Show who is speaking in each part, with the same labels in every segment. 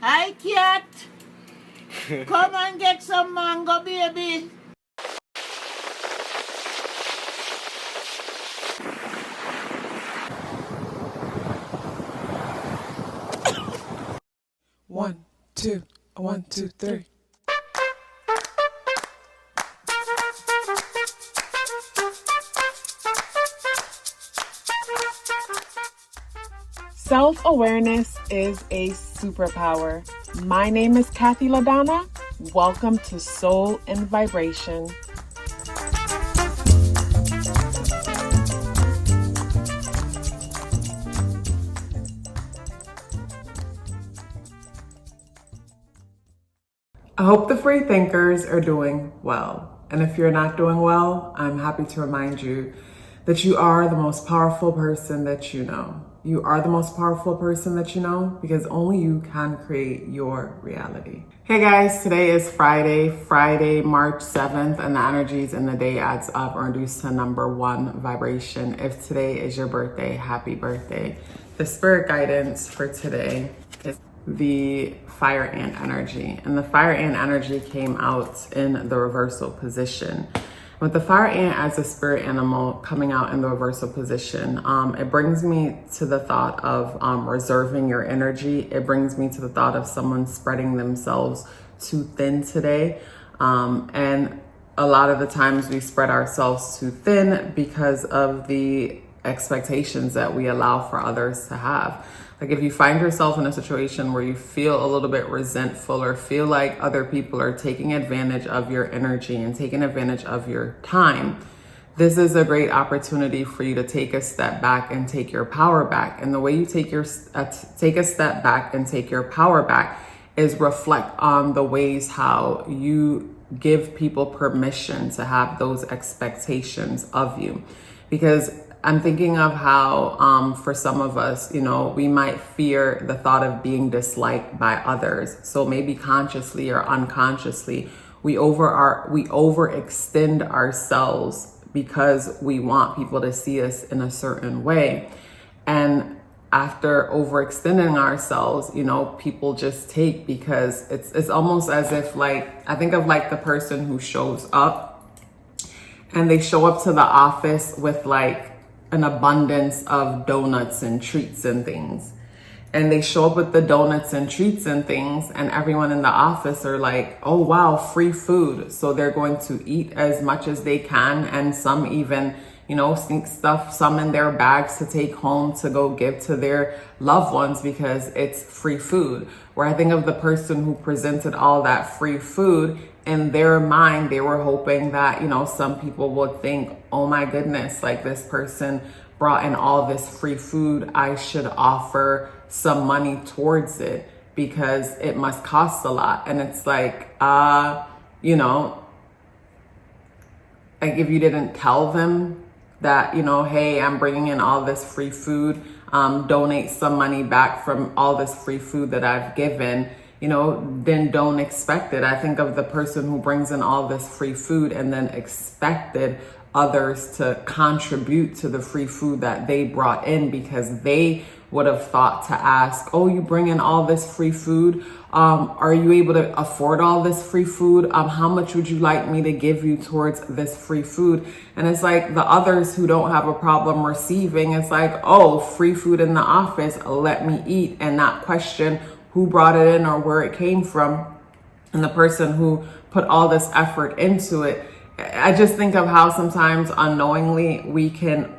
Speaker 1: Hi, cat. Come and get some mango, baby.
Speaker 2: One, two, 1, 2, 3. Self-awareness is a superpower. My name is KathyLaDonna. Welcome to Soul and Vibration. I hope the free thinkers are doing well. And if you're not doing well, I'm happy to remind you that you are the most powerful person that you know. You are the most powerful person that you know because only you can create your reality. Hey guys, today is Friday, March 7th, and the energies in the day adds up or reduced to number 1 vibration. If today is your birthday, happy birthday. The spirit guidance for today is the fire ant energy, and the fire ant energy came out in the reversal position. With the fire ant as a spirit animal coming out in the reversal position, it brings me to the thought of reserving your energy. It brings me to the thought of someone spreading themselves too thin today. And a lot of the times we spread ourselves too thin because of the expectations that we allow for others to have. Like if you find yourself in a situation where you feel a little bit resentful or feel like other people are taking advantage of your energy and taking advantage of your time, this is a great opportunity for you to take a step back and take your power back. And the way you take a step back and take your power back is reflect on the ways how you give people permission to have those expectations of you. Because I'm thinking of how for some of us, we might fear the thought of being disliked by others. So maybe consciously or unconsciously, we overextend ourselves because we want people to see us in a certain way. And after overextending ourselves, people just take, because it's almost as if, like, I think of like the person who shows up and they show up to the office with like an abundance of donuts and treats and things. And they show up with the donuts and treats and things, and everyone in the office are like, oh wow, free food. So they're going to eat as much as they can, and some even, sneak stuff some in their bags to take home to go give to their loved ones because it's free food. Where I think of the person who presented all that free food, in their mind, they were hoping that, some people would think, oh my goodness, like this person brought in all this free food. I should offer some money towards it because it must cost a lot. And it's like, like if you didn't tell them that, hey, I'm bringing in all this free food, donate some money back from all this free food that I've given, then don't expect it. I think of the person who brings in all this free food and then expected others to contribute to the free food that they brought in, because they would have thought to ask, oh, you bring in all this free food. Are you able to afford all this free food? How much would you like me to give you towards this free food? And it's like the others who don't have a problem receiving, it's like, oh, free food in the office, let me eat and not question who brought it in or where it came from. And the person who put all this effort into it, I just think of how sometimes unknowingly we can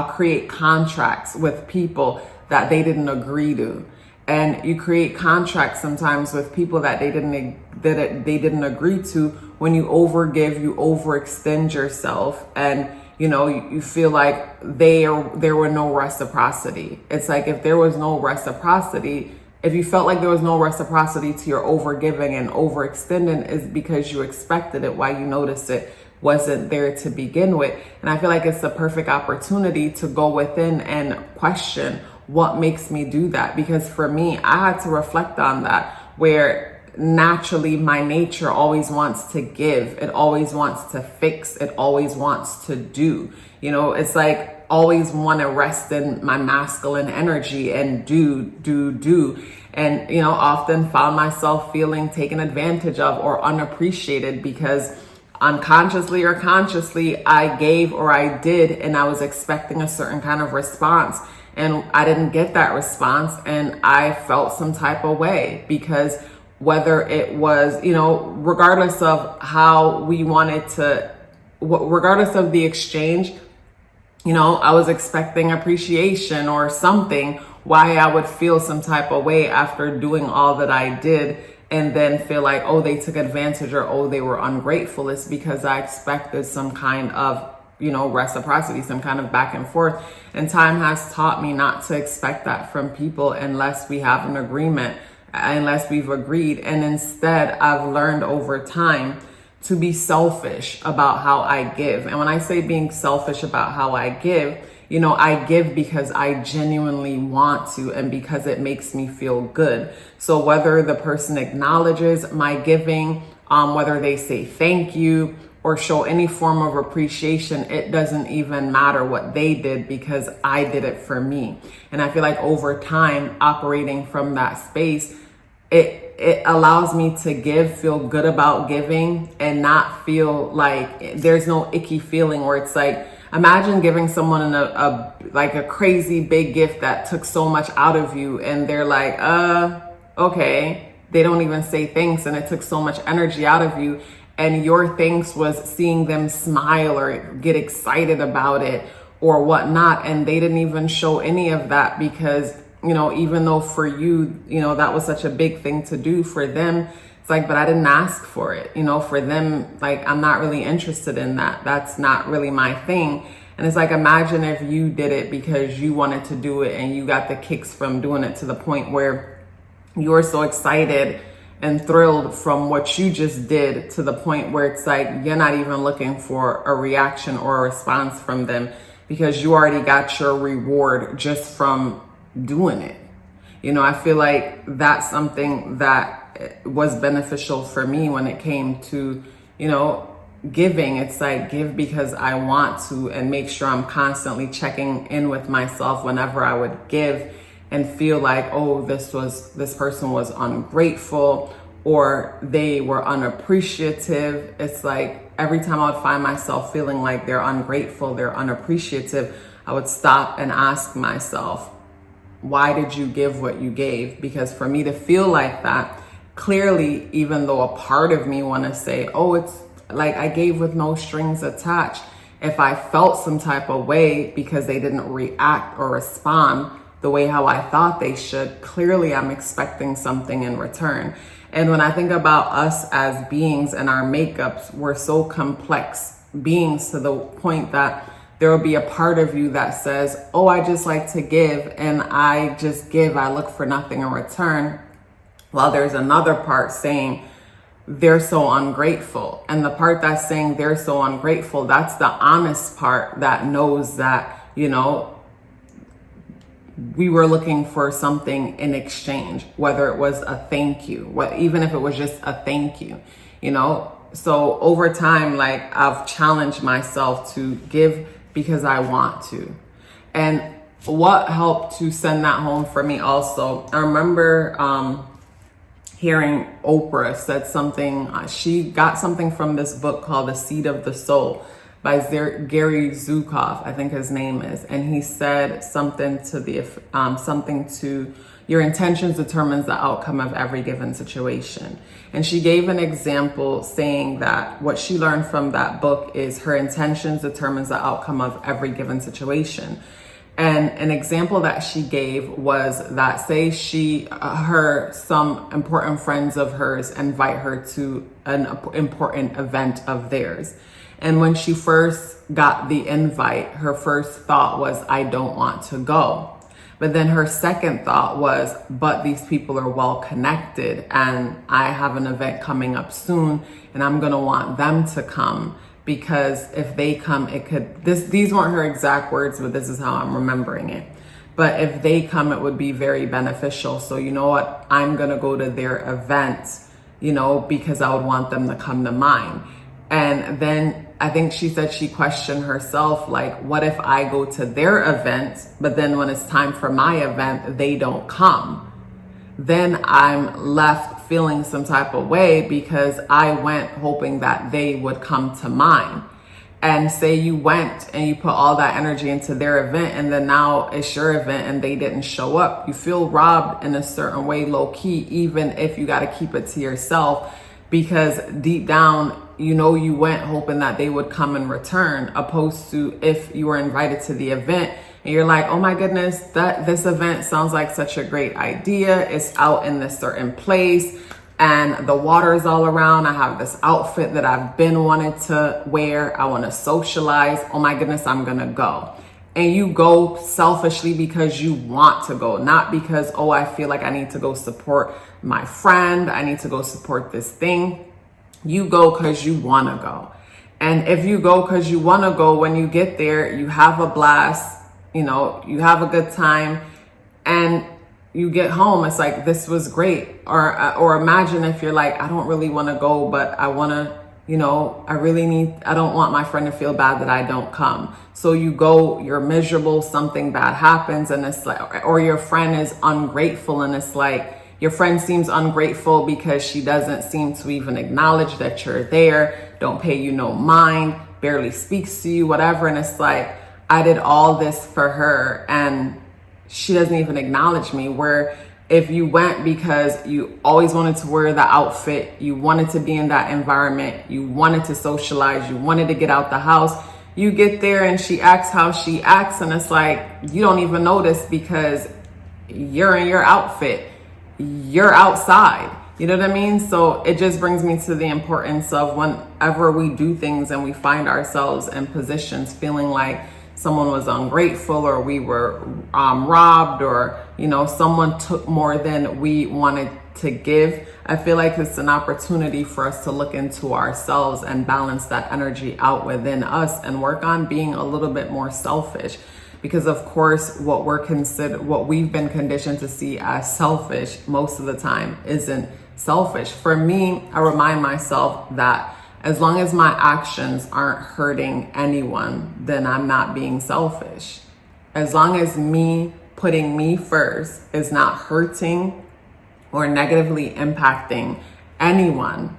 Speaker 2: create contracts with people that they didn't agree to. And you create contracts sometimes with people that they didn't agree to. When you overgive, you overextend yourself, and you feel like there were no reciprocity. It's like if there was no reciprocity, if you felt like there was no reciprocity to your overgiving and overextending, is because you expected it, while you noticed it wasn't there to begin with. And I feel like it's the perfect opportunity to go within and question what makes me do that. Because for me, I had to reflect on that, where naturally my nature always wants to give. It always wants to fix. It always wants to do. It's like always want to rest in my masculine energy and do. And, you know, often found myself feeling taken advantage of or unappreciated because unconsciously or consciously I gave or I did, and I was expecting a certain kind of response. And I didn't get that response, and I felt some type of way because whether it was, you know, regardless of how we wanted to, regardless of the exchange, you know, I was expecting appreciation or something, why I would feel some type of way after doing all that I did and then feel like, oh, they took advantage or, oh, they were ungrateful. It's because I expected some kind of, you know, reciprocity, some kind of back and forth. And time has taught me not to expect that from people unless we have an agreement, unless we've agreed. And instead, I've learned over time to be selfish about how I give. And when I say being selfish about how I give, you know, I give because I genuinely want to and because it makes me feel good. So whether the person acknowledges my giving, whether they say thank you or show any form of appreciation, it doesn't even matter what they did because I did it for me. And I feel like over time, operating from that space, it allows me to feel good about giving and not feel like there's no icky feeling where it's like, imagine giving someone a crazy big gift that took so much out of you and they're like, okay. They don't even say thanks and it took so much energy out of you. And your thanks was seeing them smile or get excited about it or whatnot. And they didn't even show any of that because, you know, even though for you, you know, that was such a big thing to do for them, it's like, but I didn't ask for it. You know, for them, like, I'm not really interested in that. That's not really my thing. And it's like, imagine if you did it because you wanted to do it and you got the kicks from doing it to the point where you're so excited and thrilled from what you just did to the point where it's like, you're not even looking for a reaction or a response from them because you already got your reward just from doing it. You know, I feel like that's something that was beneficial for me when it came to, you know, giving. It's like, give because I want to and make sure I'm constantly checking in with myself whenever I would give and feel like, oh, this person was ungrateful or they were unappreciative. It's like every time I would find myself feeling like they're ungrateful, they're unappreciative, I would stop and ask myself, why did you give what you gave? Because for me to feel like that, clearly, even though a part of me want to say, oh, it's like I gave with no strings attached. If I felt some type of way because they didn't react or respond the way how I thought they should, clearly I'm expecting something in return. And when I think about us as beings and our makeups, we're so complex beings to the point that there will be a part of you that says, oh, I just like to give and I just give, I look for nothing in return. While there's another part saying they're so ungrateful. And the part that's saying they're so ungrateful, that's the honest part that knows that, you know, we were looking for something in exchange, whether it was a thank you, even if it was just a thank you, you know? So over time, like I've challenged myself to give because I want to. And what helped to send that home for me also, I remember hearing Oprah said something, she got something from this book called The Seed of the Soul by Gary Zukav, I think his name is. And he said something to your intentions determines the outcome of every given situation. And she gave an example saying that what she learned from that book is her intentions determines the outcome of every given situation. And an example that she gave was that say some important friends of hers invite her to an important event of theirs. And when she first got the invite, her first thought was, I don't want to go. But then her second thought was, but these people are well connected and I have an event coming up soon and I'm going to want them to come because if they come, these weren't her exact words, but this is how I'm remembering it. But if they come, it would be very beneficial. So you know what? I'm going to go to their event, you know, because I would want them to come to mine. And then I think she said she questioned herself, like, what if I go to their event, but then when it's time for my event, they don't come? Then I'm left feeling some type of way because I went hoping that they would come to mine. And say you went and you put all that energy into their event, and then now it's your event and they didn't show up. You feel robbed in a certain way, low key, even if you got to keep it to yourself, because deep down, you know, you went hoping that they would come in return, opposed to if you were invited to the event and you're like, oh my goodness, this event sounds like such a great idea. It's out in this certain place and the water is all around. I have this outfit that I've been wanting to wear. I want to socialize. Oh my goodness, I'm going to go. And you go selfishly because you want to go, not because, oh, I feel like I need to go support my friend. I need to go support this thing. You go because you want to go. And if you go because you want to go, when you get there, you have a blast, you know, you have a good time, and you get home, it's like, this was great. Or imagine if you're like, I don't really want to go, but I want to, you know, I don't want my friend to feel bad that I don't come. So you go, you're miserable, something bad happens, and it's like, or your friend is ungrateful, and it's like, your friend seems ungrateful because she doesn't seem to even acknowledge that you're there, don't pay you no mind, barely speaks to you, whatever. And it's like, I did all this for her and she doesn't even acknowledge me. Where if you went because you always wanted to wear the outfit, you wanted to be in that environment, you wanted to socialize, you wanted to get out the house, you get there and she acts how she acts, and it's like, you don't even notice because you're in your outfit, you're outside. You know what I mean? So it just brings me to the importance of whenever we do things and we find ourselves in positions feeling like someone was ungrateful, or we were robbed, or, you know, someone took more than we wanted to give. I feel like it's an opportunity for us to look into ourselves and balance that energy out within us and work on being a little bit more selfish. Because of course, what we've been conditioned to see as selfish most of the time isn't selfish. For me, I remind myself that as long as my actions aren't hurting anyone, then I'm not being selfish. As long as me putting me first is not hurting or negatively impacting anyone,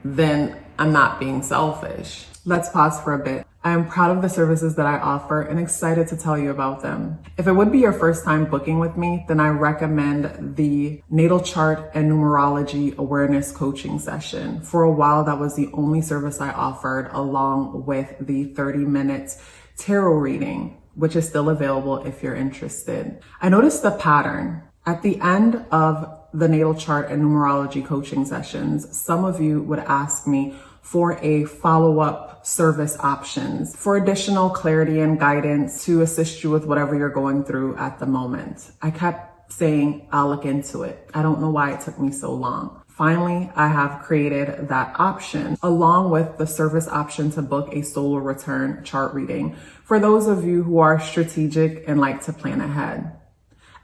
Speaker 2: then I'm not being selfish. Let's pause for a bit. I am proud of the services that I offer and excited to tell you about them. If it would be your first time booking with me, then I recommend the natal chart and numerology awareness coaching session. For a while, that was the only service I offered, along with the 30-minute tarot reading, which is still available if you're interested. I noticed the pattern. At the end of the natal chart and numerology coaching sessions, some of you would ask me for a follow-up service options for additional clarity and guidance to assist you with whatever you're going through at the moment. I kept saying, I'll look into it. I don't know why it took me so long. Finally, I have created that option along with the service option to book a solar return chart reading for those of you who are strategic and like to plan ahead.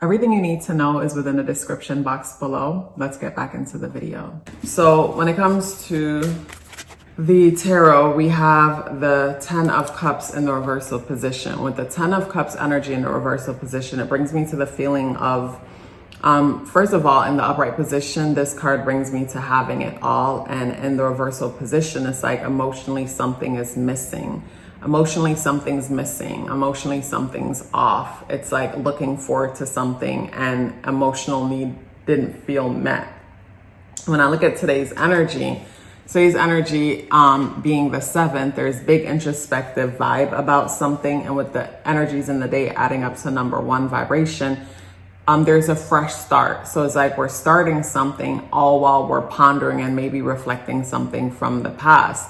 Speaker 2: Everything you need to know is within the description box below. Let's get back into the video. So when it comes to the tarot, we have the 10 of Cups in the reversal position. With the 10 of Cups energy in the reversal position, it brings me to the feeling of, first of all, in the upright position, this card brings me to having it all. And in the reversal position, it's like emotionally something is missing. Emotionally something's missing. Emotionally something's off. It's like looking forward to something and emotional need didn't feel met. When I look at today's energy being the 7th, there's big introspective vibe about something. And with the energies in the day adding up to number 1 vibration, there's a fresh start. So it's like we're starting something all while we're pondering and maybe reflecting something from the past.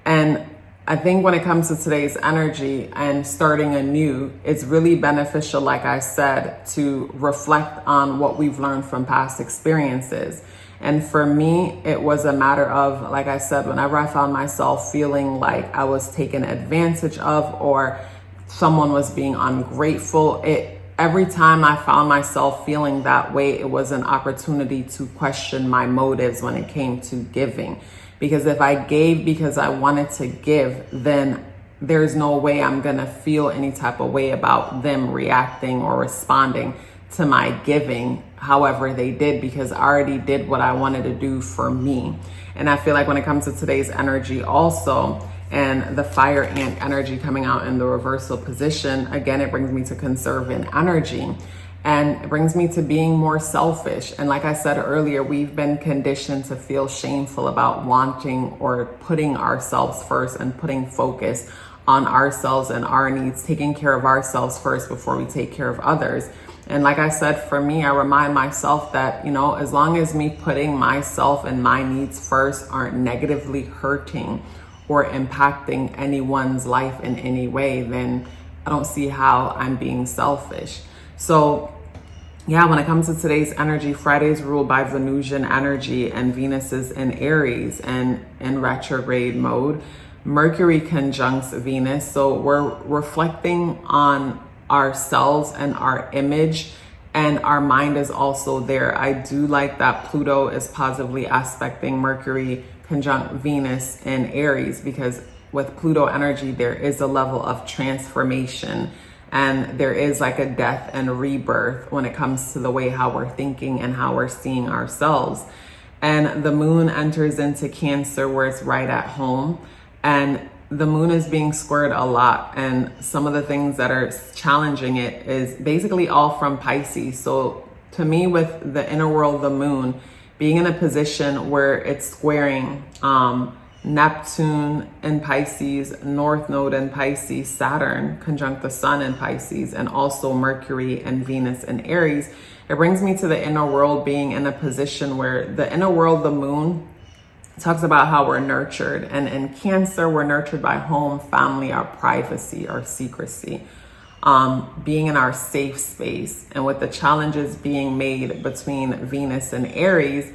Speaker 2: And I think when it comes to today's energy and starting anew, it's really beneficial, like I said, to reflect on what we've learned from past experiences. And for me, it was a matter of, like I said, whenever I found myself feeling like I was taken advantage of or someone was being ungrateful, every time I found myself feeling that way, it was an opportunity to question my motives when it came to giving. Because if I gave because I wanted to give, then there's no way I'm gonna feel any type of way about them reacting or responding to my giving however they did, because I already did what I wanted to do for me. And I feel like when it comes to today's energy also, and the fire ant energy coming out in the reversal position, again, it brings me to conserving energy. And it brings me to being more selfish. And like I said earlier, we've been conditioned to feel shameful about wanting or putting ourselves first and putting focus on ourselves and our needs, taking care of ourselves first before we take care of others. And like I said, for me, I remind myself that, you know, as long as me putting myself and my needs first aren't negatively hurting or impacting anyone's life in any way, then I don't see how I'm being selfish. So yeah, when it comes to today's energy, Friday's ruled by Venusian energy and Venus is in Aries and in retrograde mode. Mercury conjuncts Venus. So we're reflecting on ourselves and our image, and our mind is also there. I do like that Pluto is positively aspecting Mercury conjunct Venus in Aries, because with Pluto energy, there is a level of transformation. And there is like a death and rebirth when it comes to the way how we're thinking and how we're seeing ourselves. And the moon enters into Cancer, where it's right at home. And the moon is being squared a lot. And some of the things that are challenging it is basically all from Pisces. So to me, with the inner world, the moon being in a position where it's squaring Neptune in Pisces, North Node in Pisces, Saturn conjunct the Sun in Pisces, and also Mercury and Venus in Aries, it brings me to the inner world being in a position where the inner world, the moon, talks about how we're nurtured. And in Cancer, we're nurtured by home, family, our privacy, our secrecy, being in our safe space. And with the challenges being made between Venus and Aries,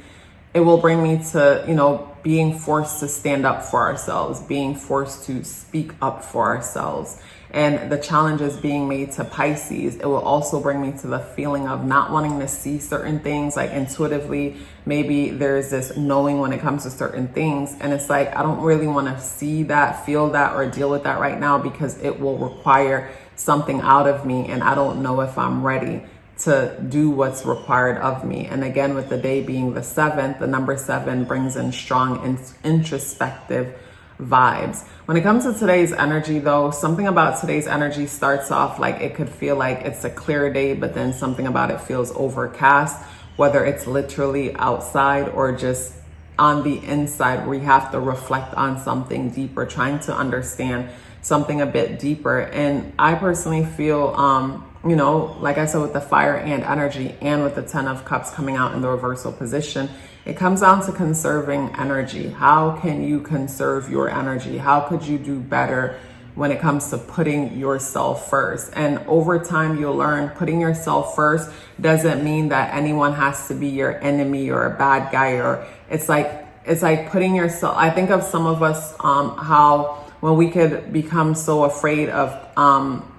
Speaker 2: it will bring me to, you know, being forced to stand up for ourselves, being forced to speak up for ourselves. And the challenges being made to Pisces, it will also bring me to the feeling of not wanting to see certain things. Like intuitively, maybe there's this knowing when it comes to certain things. And it's like, I don't really want to see that, feel that, or deal with that right now, because it will require something out of me. And I don't know if I'm ready to do what's required of me. And again, with the day being the 7th, the number 7 brings in strong introspective vibes. When it comes to today's energy though, something about today's energy starts off like it could feel like it's a clear day, but then something about it feels overcast, whether it's literally outside or just on the inside, where you have to reflect on something deeper, trying to understand something a bit deeper. And I personally feel, you know, like I said, with the fire and energy and with the 10 of Cups coming out in the reversal position, it comes down to conserving energy. How can you conserve your energy? How could you do better when it comes to putting yourself first? And over time, you'll learn putting yourself first doesn't mean that anyone has to be your enemy or a bad guy, or it's like putting yourself. I think of some of us, how when we could become so afraid of,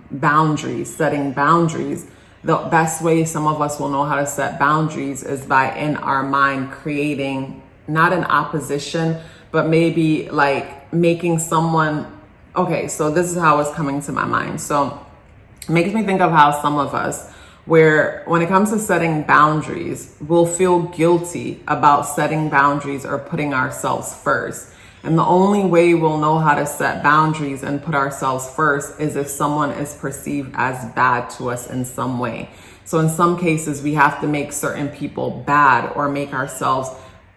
Speaker 2: boundaries, setting boundaries. The best way some of us will know how to set boundaries is by in our mind creating not an opposition, but maybe like making someone, okay, so this is how it's coming to my mind. So it makes me think of how some of us, where when it comes to setting boundaries, we'll feel guilty about setting boundaries or putting ourselves first. And the only way we'll know how to set boundaries and put ourselves first is if someone is perceived as bad to us in some way. So in some cases, we have to make certain people bad or make ourselves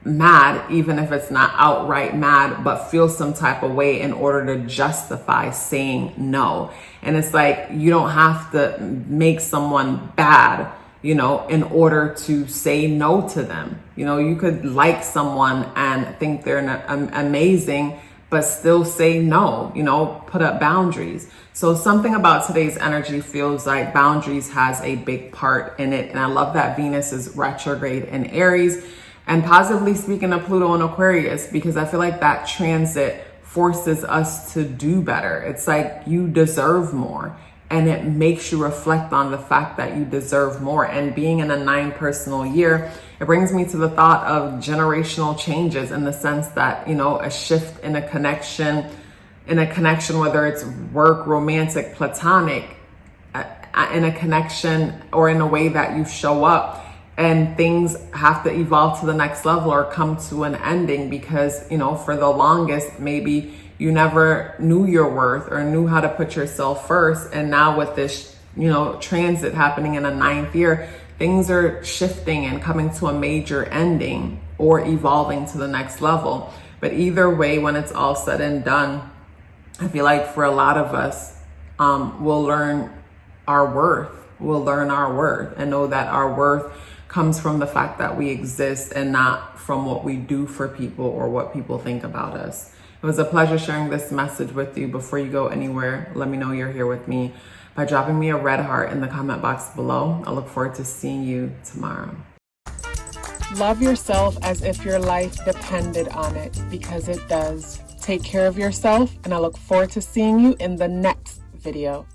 Speaker 2: mad, even if it's not outright mad, but feel some type of way in order to justify saying no. And it's like, you don't have to make someone bad, you know, in order to say no to them. You know, you could like someone and think they're amazing, but still say no, you know, put up boundaries. So something about today's energy feels like boundaries has a big part in it. And I love that Venus is retrograde in Aries, and positively speaking of Pluto and Aquarius, because I feel like that transit forces us to do better. It's like you deserve more. and it makes you reflect on the fact that you deserve more. And being in a 9 personal year, it brings me to the thought of generational changes, in the sense that, you know, a shift in a connection, whether it's work, romantic, platonic, in a connection or in a way that you show up, and things have to evolve to the next level or come to an ending because, you know, for the longest, maybe you never knew your worth or knew how to put yourself first. And now with this, you know, transit happening in a 9th year, things are shifting and coming to a major ending or evolving to the next level. But either way, when it's all said and done, I feel like for a lot of us, we'll learn our worth. We'll learn our worth and know that our worth comes from the fact that we exist and not from what we do for people or what people think about us. It was a pleasure sharing this message with you. Before you go anywhere, let me know you're here with me by dropping me a red heart in the comment box below. I look forward to seeing you tomorrow. Love yourself as if your life depended on it, because it does. Take care of yourself, and I look forward to seeing you in the next video.